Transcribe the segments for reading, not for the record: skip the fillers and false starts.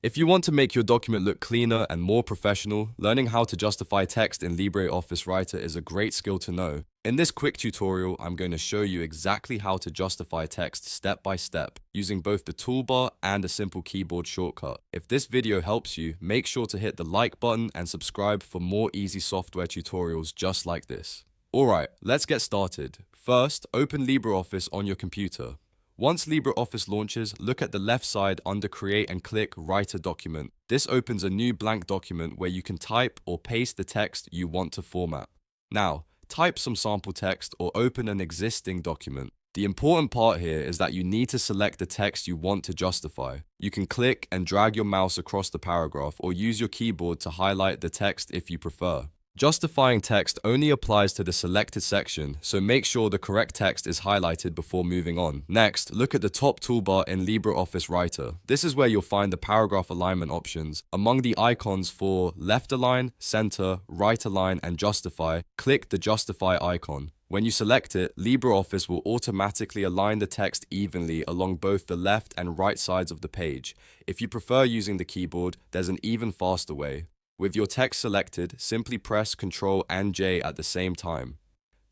If you want to make your document look cleaner and more professional, learning how to justify text in LibreOffice Writer is a great skill to know. In this quick tutorial, I'm going to show you exactly how to justify text step by step, using both the toolbar and a simple keyboard shortcut. If this video helps you, make sure to hit the like button and subscribe for more easy software tutorials just like this. Alright, let's get started. First, open LibreOffice on your computer. Once LibreOffice launches, look at the left side under Create and click Write a Document. This opens a new blank document where you can type or paste the text you want to format. Now, type some sample text or open an existing document. The important part here is that you need to select the text you want to justify. You can click and drag your mouse across the paragraph or use your keyboard to highlight the text if you prefer. Justifying text only applies to the selected section, so make sure the correct text is highlighted before moving on. Next, look at the top toolbar in LibreOffice Writer. This is where you'll find the paragraph alignment options. Among the icons for left align, center, right align, and justify, click the justify icon. When you select it, LibreOffice will automatically align the text evenly along both the left and right sides of the page. If you prefer using the keyboard, there's an even faster way. With your text selected, simply press Ctrl and J at the same time.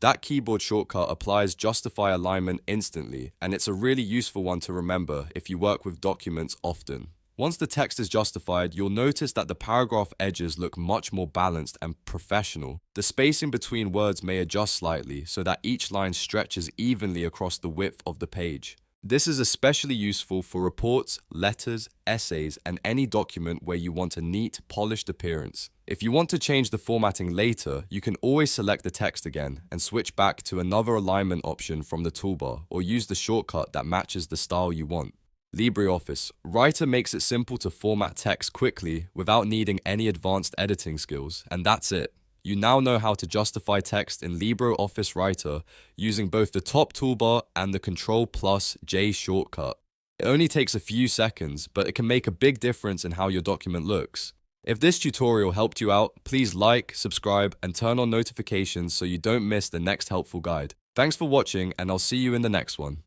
That keyboard shortcut applies justify alignment instantly, and it's a really useful one to remember if you work with documents often. Once the text is justified, you'll notice that the paragraph edges look much more balanced and professional. The spacing between words may adjust slightly so that each line stretches evenly across the width of the page. This is especially useful for reports, letters, essays, and any document where you want a neat, polished appearance. If you want to change the formatting later, you can always select the text again and switch back to another alignment option from the toolbar, or use the shortcut that matches the style you want. LibreOffice Writer makes it simple to format text quickly without needing any advanced editing skills, and that's it. You now know how to justify text in LibreOffice Writer using both the top toolbar and the Ctrl J shortcut. It only takes a few seconds, but it can make a big difference in how your document looks. If this tutorial helped you out, please like, subscribe, and turn on notifications so you don't miss the next helpful guide. Thanks for watching, and I'll see you in the next one.